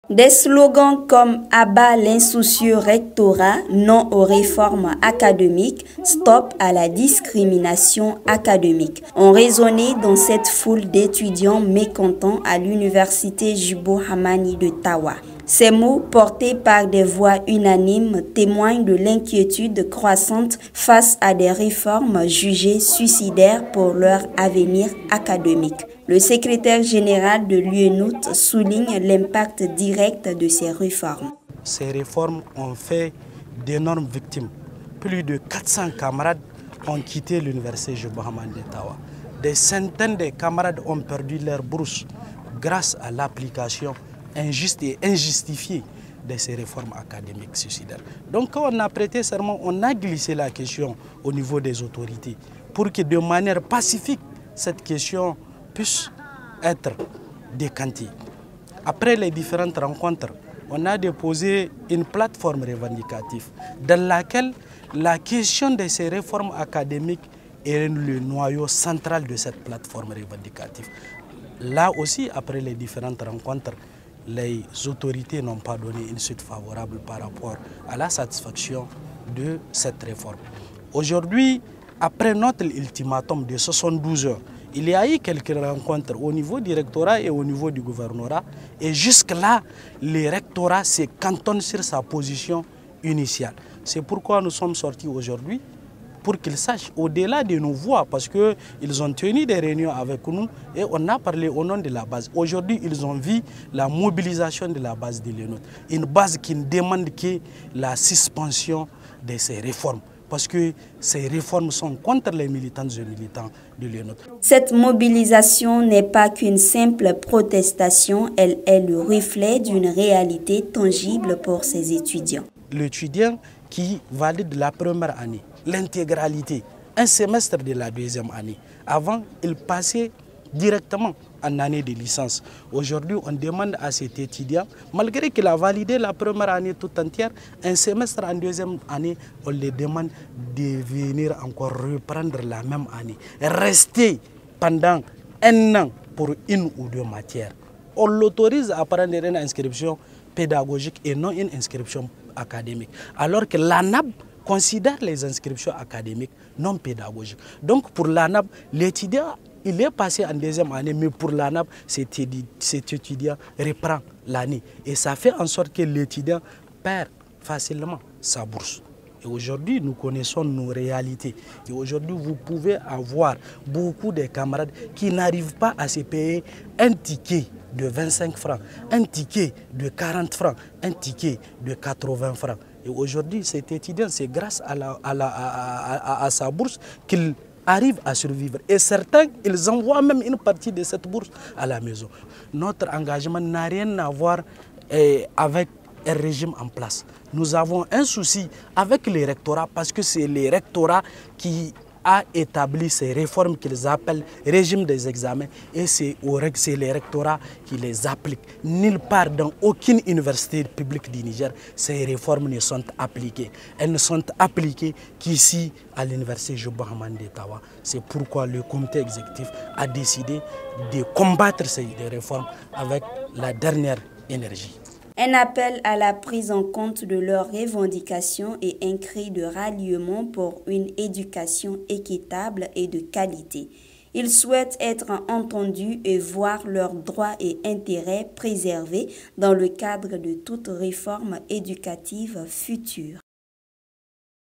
Des slogans comme « Abat l'insoucieux rectorat »,« Non aux réformes académiques »,« Stop à la discrimination académique » ont résonné dans cette foule d'étudiants mécontents à l'université Djibo Hamani de Tawa. Ces mots, portés par des voix unanimes, témoignent de l'inquiétude croissante face à des réformes jugées suicidaires pour leur avenir académique. Le secrétaire général de l'UNUT souligne l'impact direct de ces réformes. Ces réformes ont fait d'énormes victimes. Plus de 400 camarades ont quitté l'université Djibo Hamani de Tawa. Des centaines de camarades ont perdu leur bourse grâce à l'application injuste et injustifiée de ces réformes académiques suicidaires. Donc quand on a prêté serment, on a glissé la question au niveau des autorités pour que de manière pacifique, cette question puisse être décantée. Après les différentes rencontres, on a déposé une plateforme revendicative dans laquelle la question de ces réformes académiques est le noyau central de cette plateforme revendicative. Là aussi, après les différentes rencontres, les autorités n'ont pas donné une suite favorable par rapport à la satisfaction de cette réforme. Aujourd'hui, après notre ultimatum de 72 heures, il y a eu quelques rencontres au niveau du rectorat et au niveau du gouvernorat. Et jusque-là, le rectorat se cantonne sur sa position initiale. C'est pourquoi nous sommes sortis aujourd'hui, pour qu'ils sachent, au-delà de nos voix, parce qu'ils ont tenu des réunions avec nous et on a parlé au nom de la base. Aujourd'hui, ils ont vu la mobilisation de la base de l'UNUT. Une base qui ne demande que la suspension de ces réformes, parce que ces réformes sont contre les militantes et militants de l'UNUT. Cette mobilisation n'est pas qu'une simple protestation, elle est le reflet d'une réalité tangible pour ces étudiants. L'étudiant qui valide la première année, l'intégralité, un semestre de la deuxième année. Avant, il passait directement en année de licence. Aujourd'hui, on demande à cet étudiant, malgré qu'il a validé la première année tout entière, un semestre en deuxième année, on lui demande de venir encore reprendre la même année. Rester pendant un an pour une ou deux matières. On l'autorise à prendre une inscription pédagogique et non une inscription académique. Alors que l'ANAB considère les inscriptions académiques non pédagogiques. Donc pour l'ANAB, l'étudiant, il est passé en deuxième année, mais pour l'ANAB, cet étudiant reprend l'année. Et ça fait en sorte que l'étudiant perd facilement sa bourse. Et aujourd'hui, nous connaissons nos réalités. Et aujourd'hui, vous pouvez avoir beaucoup de camarades qui n'arrivent pas à se payer un ticket de 25 francs, un ticket de 40 francs, un ticket de 80 francs. Et aujourd'hui, cet étudiant, c'est grâce à sa bourse qu'il arrive à survivre. Et certains, ils envoient même une partie de cette bourse à la maison. Notre engagement n'a rien à voir avec un régime en place. Nous avons un souci avec les rectorats parce que c'est les rectorats qui a établi ces réformes qu'ils appellent régime des examens et c'est les rectorats qui les appliquent. Nulle part dans aucune université publique du Niger, ces réformes ne sont appliquées. Elles ne sont appliquées qu'ici à l'université Djibo Hamani de Tawa. C'est pourquoi le comité exécutif a décidé de combattre ces réformes avec la dernière énergie. Un appel à la prise en compte de leurs revendications et un cri de ralliement pour une éducation équitable et de qualité. Ils souhaitent être entendus et voir leurs droits et intérêts préservés dans le cadre de toute réforme éducative future.